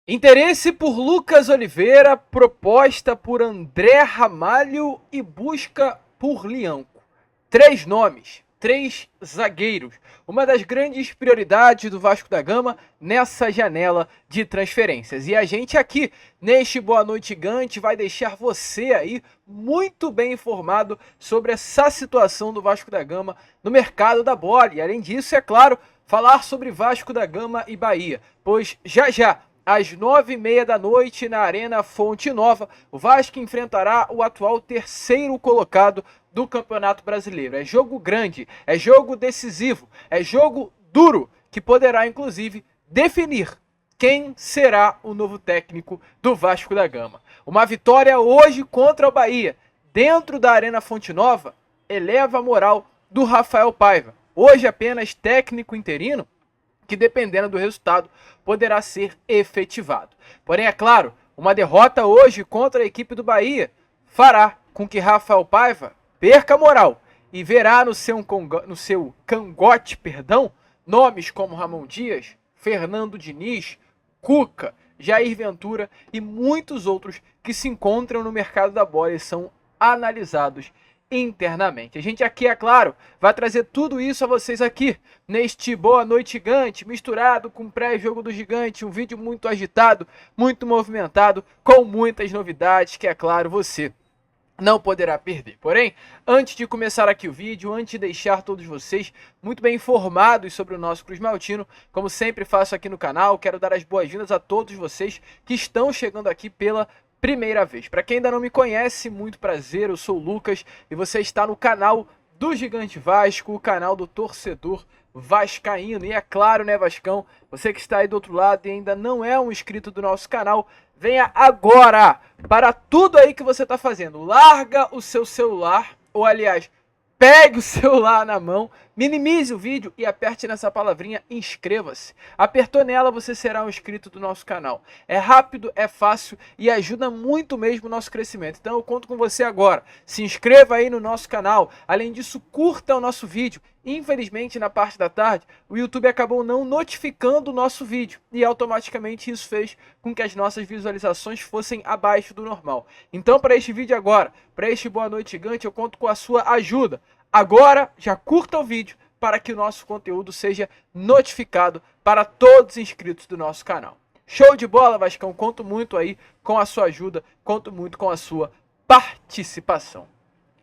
Interesse por Lucas Oliveira, proposta por André Ramalho e busca por Lianco. Três nomes, três zagueiros. Uma das grandes prioridades do Vasco da Gama nessa janela de transferências. E a gente aqui, neste Boa Noite Gigante, vai deixar você aí muito bem informado sobre essa situação do Vasco da Gama no mercado da bola. E além disso, é claro, falar sobre Vasco da Gama e Bahia. Pois já às 9h30 da noite, na Arena Fonte Nova, o Vasco enfrentará o atual terceiro colocado do Campeonato Brasileiro. É jogo grande, é jogo decisivo, é jogo duro, que poderá, inclusive, definir quem será o novo técnico do Vasco da Gama. Uma vitória hoje contra o Bahia, dentro da Arena Fonte Nova, eleva a moral do Rafael Paiva. Hoje apenas técnico interino, que dependendo do resultado poderá ser efetivado. Porém, é claro, uma derrota hoje contra a equipe do Bahia fará com que Rafael Paiva perca a moral e verá no seu cangote, nomes como Ramon Dias, Fernando Diniz, Cuca, Jair Ventura e muitos outros que se encontram no mercado da bola e são analisados internamente. A gente aqui, é claro, vai trazer tudo isso a vocês aqui neste Boa Noite Gigante, misturado com pré-jogo do Gigante, um vídeo muito agitado, muito movimentado, com muitas novidades que, é claro, você não poderá perder. Porém, antes de começar aqui o vídeo, antes de deixar todos vocês muito bem informados sobre o nosso Cruz Maltino, como sempre faço aqui no canal, quero dar as boas-vindas a todos vocês que estão chegando aqui pela primeira vez. Para quem ainda não me conhece, muito prazer, eu sou o Lucas e você está no canal do Gigante Vasco, o canal do torcedor vascaíno. E é claro, né, Vascão, você que está aí do outro lado e ainda não é um inscrito do nosso canal, venha agora para tudo aí que você está fazendo. Larga o seu celular, ou aliás, pegue o celular na mão, minimize o vídeo e aperte nessa palavrinha inscreva-se. Apertou nela, você será um inscrito do nosso canal. É rápido, é fácil e ajuda muito mesmo o nosso crescimento. Então eu conto com você agora. Se inscreva aí no nosso canal. Além disso, curta o nosso vídeo. Infelizmente, na parte da tarde, o YouTube acabou não notificando o nosso vídeo e automaticamente isso fez com que as nossas visualizações fossem abaixo do normal. Então, para este vídeo agora, para este Boa Noite Gigante, eu conto com a sua ajuda. Agora, já curta o vídeo para que o nosso conteúdo seja notificado para todos os inscritos do nosso canal. Show de bola, Vascão? Conto muito aí com a sua ajuda, conto muito com a sua participação.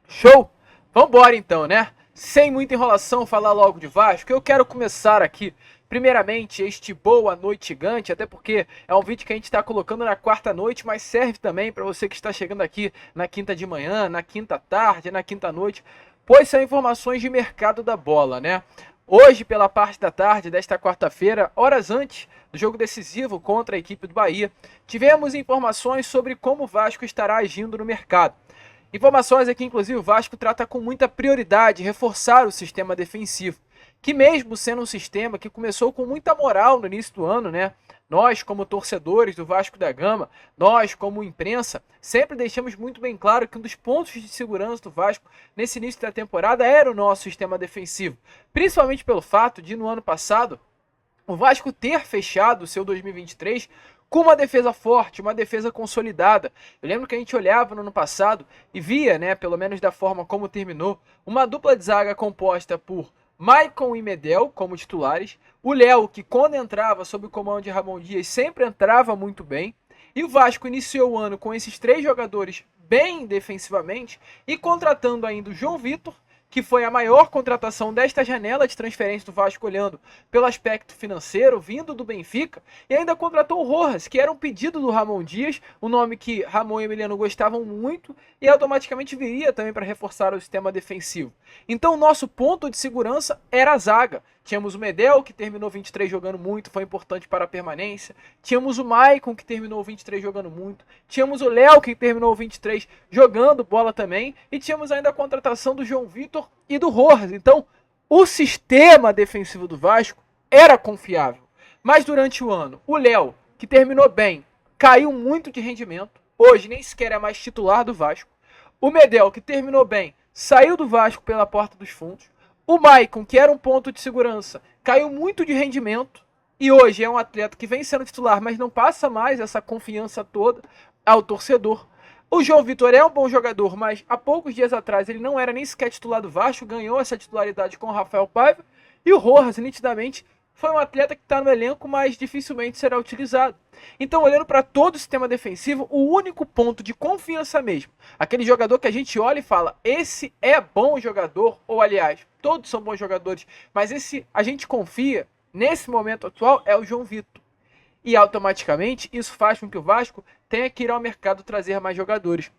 Show? Vambora então, né? Sem muita enrolação, falar logo de Vasco, eu quero começar aqui, primeiramente, este Boa Noite Gigante, até porque é um vídeo que a gente está colocando na quarta noite, mas serve também para você que está chegando aqui na quinta de manhã, na quinta tarde, na quinta noite, pois são informações de mercado da bola, né? Hoje, pela parte da tarde desta quarta-feira, horas antes do jogo decisivo contra a equipe do Bahia, tivemos informações sobre como o Vasco estará agindo no mercado. Informações aqui, inclusive, o Vasco trata com muita prioridade reforçar o sistema defensivo, que mesmo sendo um sistema que começou com muita moral no início do ano, né? Nós, como torcedores do Vasco da Gama, nós, como imprensa, sempre deixamos muito bem claro que um dos pontos de segurança do Vasco nesse início da temporada era o nosso sistema defensivo. Principalmente pelo fato de, no ano passado, o Vasco ter fechado o seu 2023 com uma defesa forte, uma defesa consolidada. Eu lembro que a gente olhava no ano passado e via, né, pelo menos da forma como terminou, uma dupla de zaga composta por Maicon e Medel como titulares, o Léo, que quando entrava sob o comando de Ramon Dias sempre entrava muito bem, e o Vasco iniciou o ano com esses três jogadores bem defensivamente e contratando ainda o João Vitor, que foi a maior contratação desta janela de transferência do Vasco, olhando pelo aspecto financeiro, vindo do Benfica, e ainda contratou o Rojas, que era um pedido do Ramon Dias, um nome que Ramon e Emiliano gostavam muito, e automaticamente viria também para reforçar o sistema defensivo. Então o nosso ponto de segurança era a zaga. Tínhamos o Medel, que terminou 23 jogando muito, foi importante para a permanência. Tínhamos o Maicon, que terminou 23 jogando muito. Tínhamos o Léo, que terminou 23 jogando bola também. E tínhamos ainda a contratação do João Vitor e do Rojas. Então, o sistema defensivo do Vasco era confiável. Mas durante o ano, o Léo, que terminou bem, caiu muito de rendimento. Hoje nem sequer é mais titular do Vasco. O Medel, que terminou bem, saiu do Vasco pela porta dos fundos. O Maicon, que era um ponto de segurança, caiu muito de rendimento. e hoje é um atleta que vem sendo titular, mas não passa mais essa confiança toda ao torcedor. O João Vitor é um bom jogador, mas há poucos dias atrás ele não era nem sequer titular do Vasco, ganhou essa titularidade com o Rafael Paiva, e o Rojas, nitidamente, foi um atleta que está no elenco, mas dificilmente será utilizado. Então, olhando para todo o sistema defensivo, o único ponto de confiança mesmo, aquele jogador que a gente olha e fala, esse é bom jogador, ou aliás, todos são bons jogadores, mas esse a gente confia, nesse momento atual, é o João Vitor. E automaticamente isso faz com que o Vasco tenha que ir ao mercado trazer mais jogadores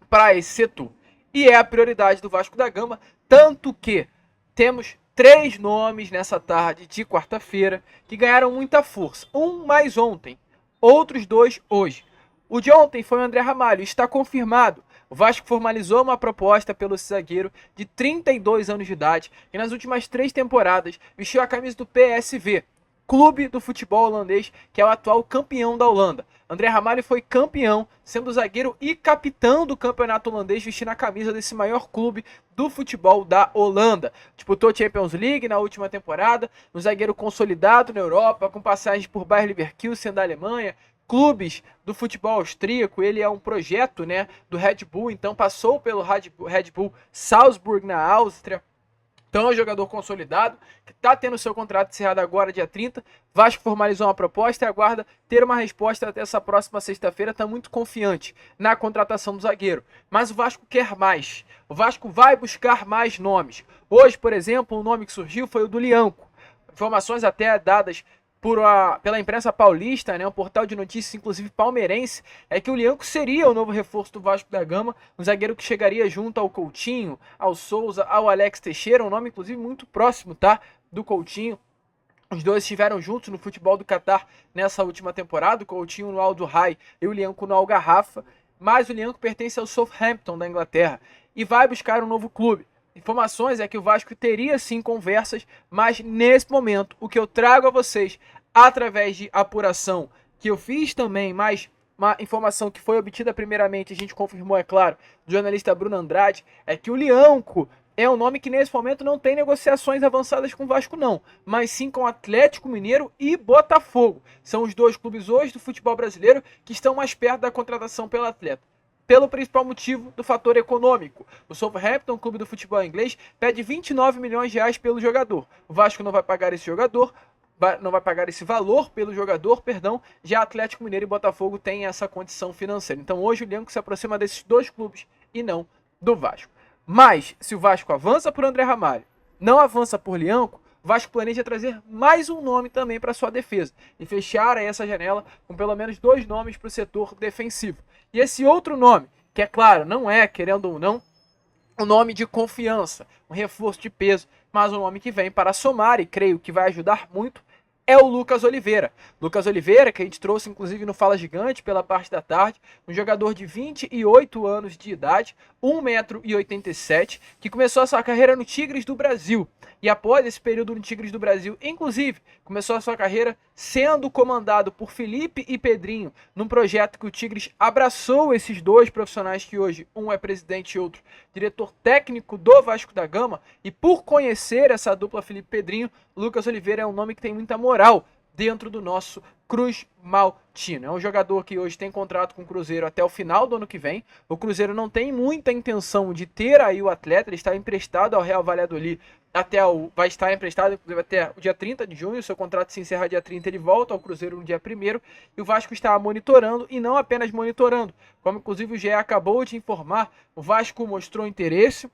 para esse setor. E é a prioridade do Vasco da Gama, tanto que temos 3 nomes nessa tarde de quarta-feira que ganharam muita força. Um mais ontem, outros 2 hoje. O de ontem foi o André Ramalho, está confirmado. O Vasco formalizou uma proposta pelo zagueiro de 32 anos de idade que nas últimas 3 temporadas vestiu a camisa do PSV, clube do futebol holandês, que é o atual campeão da Holanda. André Ramalho foi campeão, sendo zagueiro e capitão do campeonato holandês, vestindo a camisa desse maior clube do futebol da Holanda. Disputou Champions League na última temporada, um zagueiro consolidado na Europa, com passagens por Bayer Leverkusen da Alemanha, clubes do futebol austríaco. Ele é um projeto, né, do Red Bull, então passou pelo Red Bull Salzburg na Áustria. Então é um jogador consolidado, que está tendo seu contrato encerrado agora, dia 30. Vasco formalizou uma proposta e aguarda ter uma resposta até essa próxima sexta-feira. Está muito confiante na contratação do zagueiro. Mas o Vasco quer mais. O Vasco vai buscar mais nomes. Hoje, por exemplo, um nome que surgiu foi o do Lianco. Informações até dadas pela imprensa paulista, né, um portal de notícias, inclusive palmeirense, é que o Lianco seria o novo reforço do Vasco da Gama, um zagueiro que chegaria junto ao Coutinho, ao Souza, ao Alex Teixeira, um nome inclusive muito próximo, tá, do Coutinho. Os dois estiveram juntos no futebol do Catar nessa última temporada, o Coutinho no Al Duhail e o Lianco no Al Garrafa, mas o Lianco pertence ao Southampton da Inglaterra e vai buscar um novo clube. Informações é que o Vasco teria sim conversas, mas nesse momento o que eu trago a vocês através de apuração que eu fiz também, mas uma informação que foi obtida primeiramente, a gente confirmou, é claro, do jornalista Bruno Andrade, é que o Lianco é um nome que nesse momento não tem negociações avançadas com o Vasco não, mas sim com Atlético Mineiro e Botafogo. São os 2 clubes hoje do futebol brasileiro que estão mais perto da contratação pelo atleta. Pelo principal motivo do fator econômico. O Southampton, clube do futebol inglês, pede 29 milhões de reais pelo jogador. O Vasco não vai pagar esse jogador, não vai pagar esse valor pelo jogador, perdão. Já Atlético Mineiro e Botafogo têm essa condição financeira. Então hoje o Lianco se aproxima desses 2 clubes e não do Vasco. Mas se o Vasco avança por André Ramalho, não avança por Lianco, o Vasco planeja trazer mais um nome também para sua defesa e fechar aí essa janela com pelo menos 2 nomes para o setor defensivo. E esse outro nome, que é claro, não é, querendo ou não, um nome de confiança, um reforço de peso, mas um nome que vem para somar e creio que vai ajudar muito, é o Lucas Oliveira. Lucas Oliveira, que a gente trouxe inclusive no Fala Gigante pela parte da tarde, um jogador de 28 anos de idade, 1,87 m, que começou a sua carreira no Tigres do Brasil. E após esse período no Tigres do Brasil, inclusive, começou a sua carreira sendo comandado por Felipe e Pedrinho, num projeto que o Tigres abraçou esses 2 profissionais que hoje, um é presidente e outro diretor técnico do Vasco da Gama, e por conhecer essa dupla Felipe e Pedrinho, Lucas Oliveira é um nome que tem muita moral dentro do nosso Cruz Maltino. É um jogador que hoje tem contrato com o Cruzeiro até o final do ano que vem. O Cruzeiro não tem muita intenção de ter aí o atleta, ele está emprestado ao Real Valladolid vai estar emprestado inclusive até o dia 30 de junho, seu contrato se encerra dia 30, ele volta ao Cruzeiro no dia 1º, e o Vasco está monitorando, e não apenas monitorando, como inclusive o GE acabou de informar, o Vasco mostrou interesse,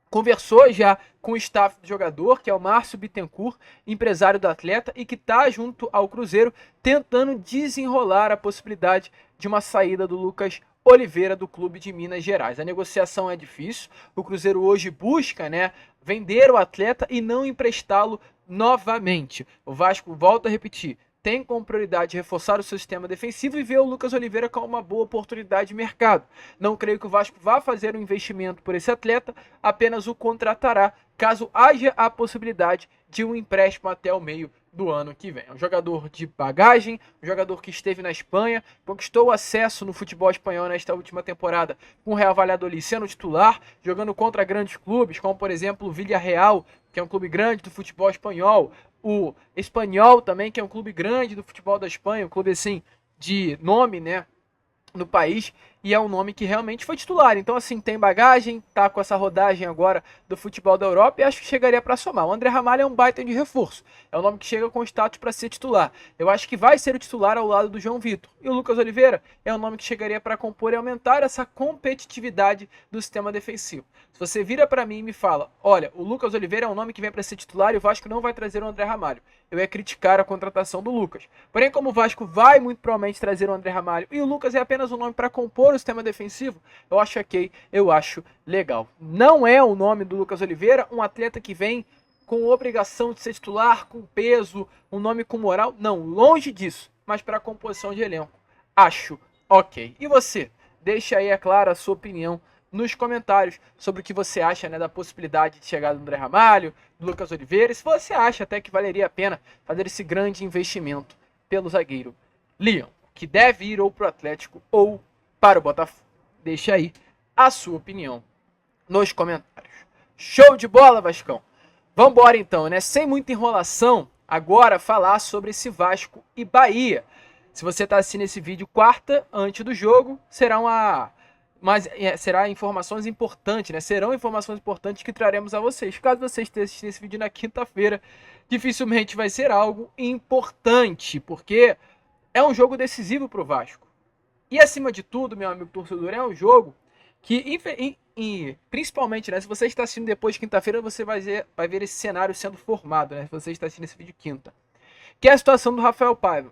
conversou já com o staff do jogador, que é o Márcio Bittencourt, empresário do atleta, e que está junto ao Cruzeiro, tentando desenrolar a possibilidade de uma saída do Lucas Oliveira do clube de Minas Gerais. A negociação é difícil, o Cruzeiro hoje busca, né, vender o atleta e não emprestá-lo novamente. O Vasco, volta a repetir, tem como prioridade reforçar o seu sistema defensivo e ver o Lucas Oliveira como uma boa oportunidade de mercado. Não creio que o Vasco vá fazer um investimento por esse atleta, apenas o contratará caso haja a possibilidade de um empréstimo até o meio do ano que vem. É um jogador de bagagem, um jogador que esteve na Espanha, conquistou o acesso no futebol espanhol nesta última temporada com o Real Valladolid sendo titular, jogando contra grandes clubes, como por exemplo o Villarreal, que é um clube grande do futebol espanhol, o Espanyol também, que é um clube grande do futebol da Espanha, um clube assim de nome, né, no país, e é um nome que realmente foi titular. Então, assim, tem bagagem, tá com essa rodagem agora do futebol da Europa e acho que chegaria para somar. O André Ramalho é um baita de reforço. É um nome que chega com status para ser titular. Eu acho que vai ser o titular ao lado do João Vitor. E o Lucas Oliveira é um nome que chegaria para compor e aumentar essa competitividade do sistema defensivo. Se você vira para mim e me fala, olha, o Lucas Oliveira é um nome que vem para ser titular e o Vasco não vai trazer o André Ramalho, eu ia criticar a contratação do Lucas. Porém, como o Vasco vai muito provavelmente trazer o André Ramalho e o Lucas é apenas um nome para compor o sistema defensivo, eu acho ok, eu acho legal. Não é o nome do Lucas Oliveira um atleta que vem com obrigação de ser titular, com peso, um nome com moral. Não, longe disso, mas para a composição de elenco, acho ok. E você? Deixa aí, é claro, a sua opinião nos comentários sobre o que você acha, né, da possibilidade de chegada do André Ramalho, do Lucas Oliveira, e se você acha até que valeria a pena fazer esse grande investimento pelo zagueiro Leão, que deve ir ou para o Atlético ou para o Botafogo. Deixa aí a sua opinião nos comentários. Show de bola, Vascão! Vambora então, né? Sem muita enrolação, agora falar sobre esse Vasco e Bahia. Se você está assistindo esse vídeo quarta, antes do jogo, será informações importantes, né? Serão informações importantes que traremos a vocês. Caso vocês tenham assistido esse vídeo na quinta-feira, dificilmente vai ser algo importante, porque é um jogo decisivo para o Vasco. E acima de tudo, meu amigo torcedor, é um jogo que, principalmente, né, se você está assistindo depois de quinta-feira, você vai ver esse cenário sendo formado, né? Se você está assistindo esse vídeo quinta. Que é a situação do Rafael Paiva.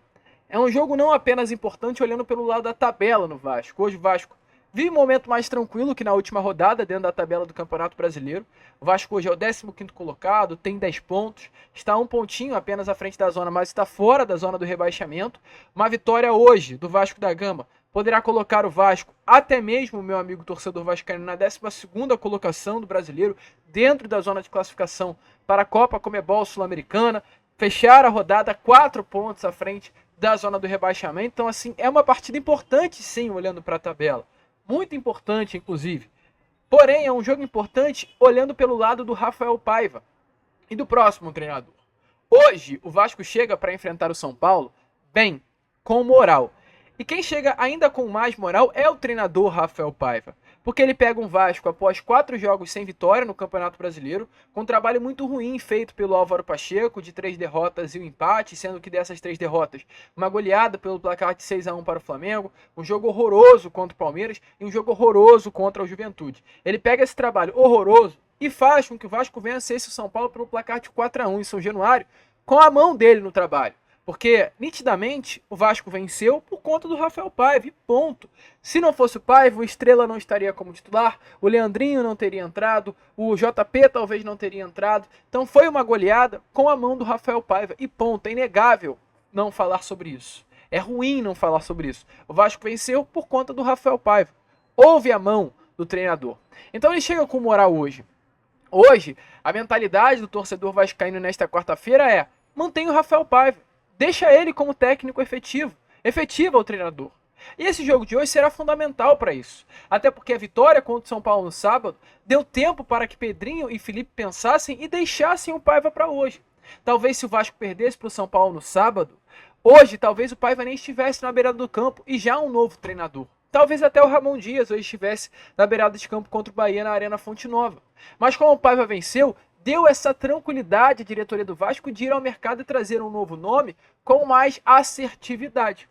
É um jogo não apenas importante olhando pelo lado da tabela no Vasco. Hoje o Vasco vive um momento mais tranquilo que na última rodada, dentro da tabela do Campeonato Brasileiro. O Vasco hoje é o 15º colocado, tem 10 pontos, está um pontinho apenas à frente da zona, mas está fora da zona do rebaixamento. Uma vitória hoje do Vasco da Gama poderá colocar o Vasco, até mesmo, meu amigo torcedor vascaíno, na 12ª colocação do Brasileiro, dentro da zona de classificação para a Copa Comebol Sul-Americana, fechar a rodada 4 pontos à frente da zona do rebaixamento. Então, assim, é uma partida importante, sim, olhando para a tabela. Muito importante, inclusive. Porém, é um jogo importante olhando pelo lado do Rafael Paiva e do próximo treinador. Hoje, o Vasco chega para enfrentar o São Paulo bem, com moral. E quem chega ainda com mais moral é o treinador Rafael Paiva. Porque ele pega um Vasco após 4 jogos sem vitória no Campeonato Brasileiro, com um trabalho muito ruim feito pelo Álvaro Pacheco, de 3 derrotas e um empate, sendo que dessas 3 derrotas, uma goleada pelo placar de 6-1 para o Flamengo, um jogo horroroso contra o Palmeiras e um jogo horroroso contra o Juventude. Ele pega esse trabalho horroroso e faz com que o Vasco vença esse São Paulo pelo placar de 4-1 em São Januário, com a mão dele no trabalho. Porque, nitidamente, o Vasco venceu por conta do Rafael Paiva, e ponto. Se não fosse o Paiva, o Estrela não estaria como titular, o Leandrinho não teria entrado, o JP talvez não teria entrado. Então foi uma goleada com a mão do Rafael Paiva, e ponto. É inegável não falar sobre isso. É ruim não falar sobre isso. O Vasco venceu por conta do Rafael Paiva. Houve a mão do treinador. Então ele chega com moral hoje. Hoje, a mentalidade do torcedor vascaíno nesta quarta-feira é: mantenha o Rafael Paiva. Deixa ele como técnico efetivo ao treinador. E esse jogo de hoje será fundamental para isso. Até porque a vitória contra o São Paulo no sábado deu tempo para que Pedrinho e Felipe pensassem e deixassem o Paiva para hoje. Talvez se o Vasco perdesse para o São Paulo no sábado, hoje talvez o Paiva nem estivesse na beirada do campo e já um novo treinador. Talvez até o Ramon Dias hoje estivesse na beirada de campo contra o Bahia na Arena Fonte Nova. Mas como o Paiva venceu, deu essa tranquilidade à diretoria do Vasco de ir ao mercado e trazer um novo nome com mais assertividade.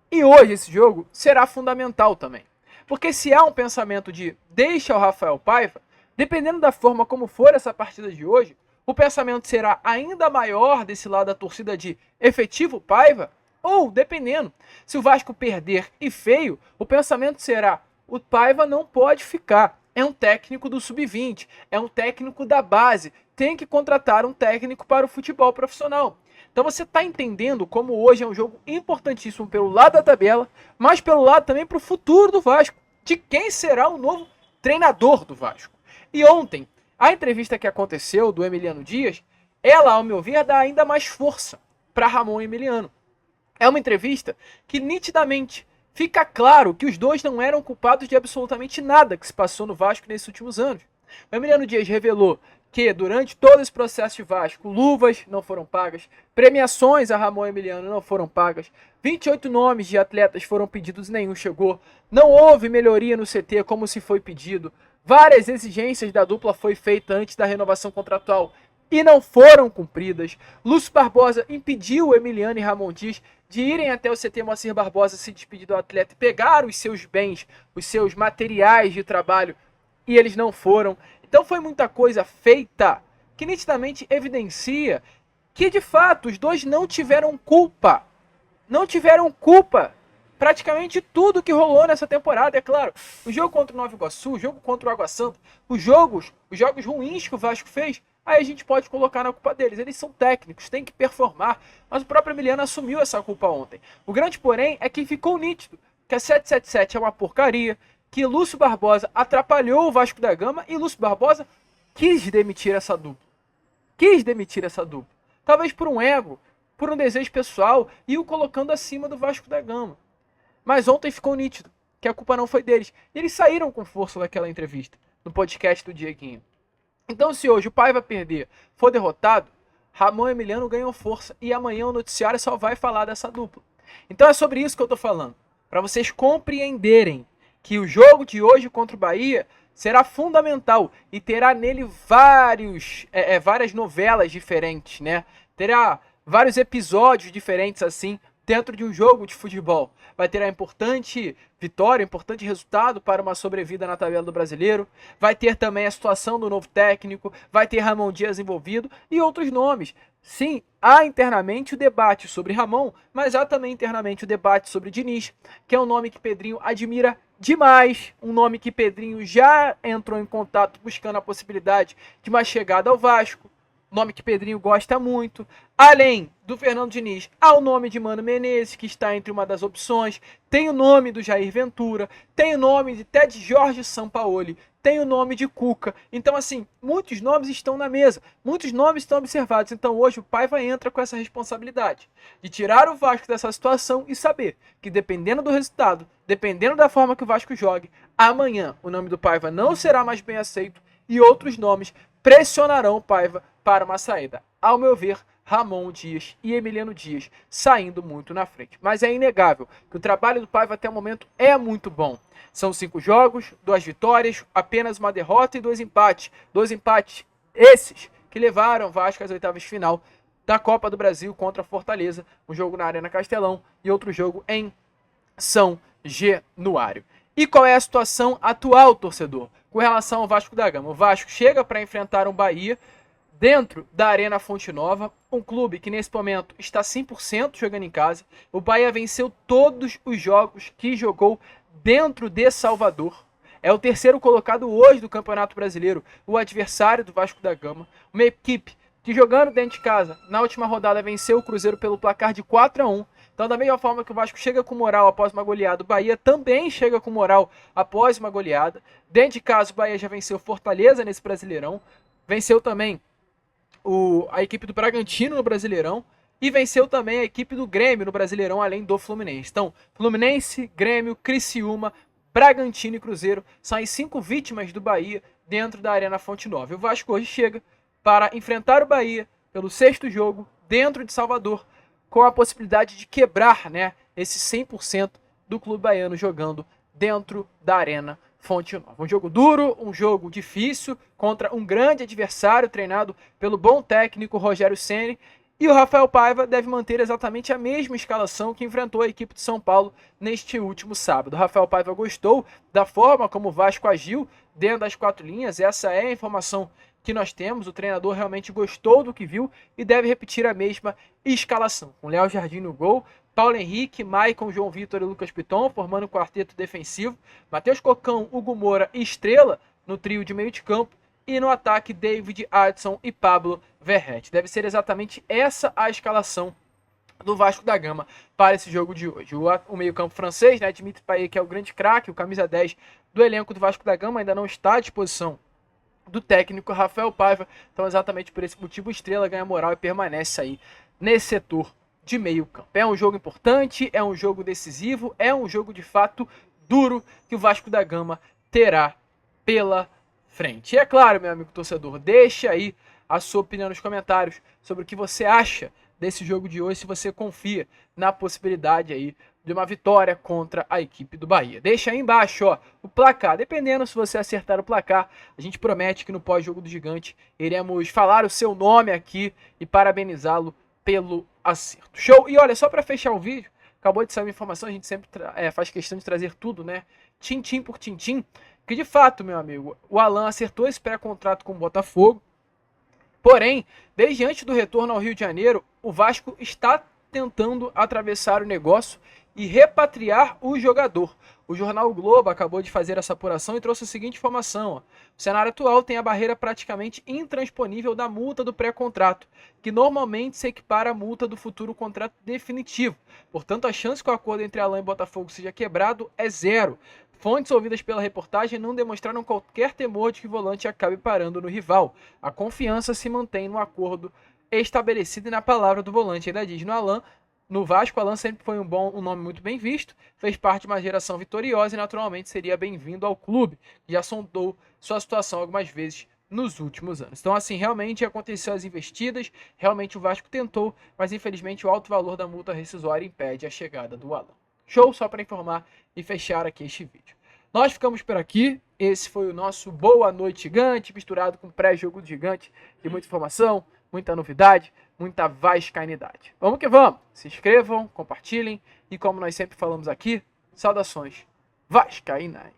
E hoje esse jogo será fundamental também. Porque se há um pensamento de deixa o Rafael Paiva, dependendo da forma como for essa partida de hoje, o pensamento será ainda maior desse lado da torcida de efetivo Paiva, ou, dependendo, se o Vasco perder e feio, o pensamento será: o Paiva não pode ficar. É um técnico do sub-20, é um técnico da base, tem que contratar um técnico para o futebol profissional. Então você está entendendo como hoje é um jogo importantíssimo pelo lado da tabela, mas pelo lado também para o futuro do Vasco, de quem será o novo treinador do Vasco. E ontem, a entrevista que aconteceu do Emiliano Dias, ela, ao meu ver, dá ainda mais força para Ramon e Emiliano. É uma entrevista que nitidamente fica claro que os dois não eram culpados de absolutamente nada que se passou no Vasco nesses últimos anos. O Emiliano Dias revelou que durante todo esse processo de Vasco, luvas não foram pagas, premiações a Ramon e Emiliano não foram pagas, 28 nomes de atletas foram pedidos e nenhum chegou, não houve melhoria no CT como se foi pedido, várias exigências da dupla foi feita antes da renovação contratual e não foram cumpridas. Lúcio Barbosa impediu o Emiliano e Ramon Dias de irem até o CT Moacir Barbosa se despedir do atleta e pegar os seus bens, os seus materiais de trabalho, e eles não foram. Então foi muita coisa feita que nitidamente evidencia que, de fato, os dois não tiveram culpa. Não tiveram culpa. Praticamente tudo que rolou nessa temporada, é claro. O jogo contra o Nova Iguaçu, o jogo contra o Água Santa, os jogos ruins que o Vasco fez, aí a gente pode colocar na culpa deles. Eles são técnicos, têm que performar. Mas o próprio Emiliano assumiu essa culpa ontem. O grande porém é que ficou nítido que a 777 é uma porcaria, que Lúcio Barbosa atrapalhou o Vasco da Gama e Lúcio Barbosa quis demitir essa dupla. Talvez por um ego, por um desejo pessoal e o colocando acima do Vasco da Gama. Mas ontem ficou nítido que a culpa não foi deles. E eles saíram com força daquela entrevista, no podcast do Dieguinho. Então, se hoje o Paiva perder, for derrotado, Ramon e Emiliano ganham força e amanhã o noticiário só vai falar dessa dupla. Então é sobre isso que eu tô falando, para vocês compreenderem que o jogo de hoje contra o Bahia será fundamental e terá nele várias novelas diferentes, né? Terá vários episódios diferentes assim dentro de um jogo de futebol. Vai ter a importante vitória, importante resultado para uma sobrevida na tabela do Brasileiro. Vai ter também a situação do novo técnico, vai ter Ramon Dias envolvido e outros nomes. Sim, há internamente o debate sobre Ramon, mas há também internamente o debate sobre Diniz, que é um nome que Pedrinho admira demais, um nome que Pedrinho já entrou em contato buscando a possibilidade de uma chegada ao Vasco, nome que Pedrinho gosta muito. Além do Fernando Diniz, há o nome de Mano Menezes, que está entre uma das opções, tem o nome do Jair Ventura, tem o nome de Ted Jorge Sampaoli, tem o nome de Cuca. Então, assim, muitos nomes estão na mesa, muitos nomes estão observados. Então, hoje o Paiva entra com essa responsabilidade de tirar o Vasco dessa situação e saber que, dependendo do resultado, dependendo da forma que o Vasco jogue, amanhã o nome do Paiva não será mais bem aceito e outros nomes pressionarão o Paiva para uma saída. Ao meu ver, Ramon Dias e Emiliano Dias saindo muito na frente. Mas é inegável que o trabalho do Paiva até o momento é muito bom. São 5 jogos, 2 vitórias, apenas uma derrota e 2 empates. 2 empates esses que levaram o Vasco às oitavas de final da Copa do Brasil contra a Fortaleza. Um jogo na Arena Castelão e outro jogo em São Januário. E qual é a situação atual, torcedor, com relação ao Vasco da Gama? O Vasco chega para enfrentar um Bahia dentro da Arena Fonte Nova, um clube que nesse momento está 100% jogando em casa. O Bahia venceu todos os jogos que jogou dentro de Salvador. É o terceiro colocado hoje do Campeonato Brasileiro, o adversário do Vasco da Gama. Uma equipe que, jogando dentro de casa, na última rodada venceu o Cruzeiro pelo placar de 4-1. Então, da mesma forma que o Vasco chega com moral após uma goleada, o Bahia também chega com moral após uma goleada. Dentro de casa, o Bahia já venceu Fortaleza nesse Brasileirão. Venceu também a equipe do Bragantino no Brasileirão. E venceu também a equipe do Grêmio no Brasileirão, além do Fluminense. Então, Fluminense, Grêmio, Criciúma, Bragantino e Cruzeiro são as 5 vítimas do Bahia dentro da Arena Fonte Nova. E o Vasco hoje chega para enfrentar o Bahia pelo 6º jogo dentro de Salvador, com a possibilidade de quebrar, né, esse 100% do clube baiano jogando dentro da Arena Fonte Nova. Um jogo duro, um jogo difícil, contra um grande adversário treinado pelo bom técnico Rogério Ceni. E o Rafael Paiva deve manter exatamente a mesma escalação que enfrentou a equipe de São Paulo neste último sábado. O Rafael Paiva gostou da forma como o Vasco agiu dentro das 4 linhas. Essa é a informação que nós temos. O treinador realmente gostou do que viu e deve repetir a mesma escalação. Com Léo Jardim no gol, Paulo Henrique, Maicon, João Vitor e Lucas Piton formando um quarteto defensivo, Matheus Cocão, Hugo Moura e Estrela no trio de meio de campo, e no ataque David, Adson e Pablo Verrete. Deve ser exatamente essa a escalação do Vasco da Gama para esse jogo de hoje. O meio-campo francês, né, Dimitri Payet, que é o grande craque, o camisa 10 do elenco do Vasco da Gama, ainda não está à disposição do técnico Rafael Paiva. Então, exatamente por esse motivo, o Estrela ganha moral e permanece aí nesse setor de meio campo. É um jogo importante, é um jogo decisivo, é um jogo de fato duro que o Vasco da Gama terá pela frente. E é claro, meu amigo torcedor, deixa aí a sua opinião nos comentários sobre o que você acha desse jogo de hoje, se você confia na possibilidade aí de uma vitória contra a equipe do Bahia. Deixa aí embaixo, ó, o placar. Dependendo se você acertar o placar, a gente promete que no pós-jogo do Gigante iremos falar o seu nome aqui e parabenizá-lo pelo acerto. Show? E olha, só para fechar o vídeo, acabou de sair uma informação, a gente sempre faz questão de trazer tudo, né? Tintim por tintim, que de fato, meu amigo, o Alan acertou esse pré-contrato com o Botafogo. Porém, desde antes do retorno ao Rio de Janeiro, o Vasco está tentando atravessar o negócio e repatriar o jogador. O jornal o Globo acabou de fazer essa apuração e trouxe a seguinte informação. Ó. O cenário atual tem a barreira praticamente intransponível da multa do pré-contrato, que normalmente se equipara à multa do futuro contrato definitivo. Portanto, a chance que o acordo entre Alan e Botafogo seja quebrado é zero. Fontes ouvidas pela reportagem não demonstraram qualquer temor de que o volante acabe parando no rival. A confiança se mantém no acordo estabelecido e na palavra do volante. Ainda diz no Alan, no Vasco, Alan sempre foi um nome muito bem visto, fez parte de uma geração vitoriosa e naturalmente seria bem-vindo ao clube, que já sondou sua situação algumas vezes nos últimos anos. Então, assim, realmente aconteceu as investidas, realmente o Vasco tentou, mas infelizmente o alto valor da multa rescisória impede a chegada do Alan. Show, só para informar e fechar aqui este vídeo. Nós ficamos por aqui, esse foi o nosso Boa Noite Gigante, misturado com pré-jogo do Gigante, de muita informação, muita novidade, muita vascainidade. Vamos que vamos! Se inscrevam, compartilhem e como nós sempre falamos aqui, saudações vascaínas!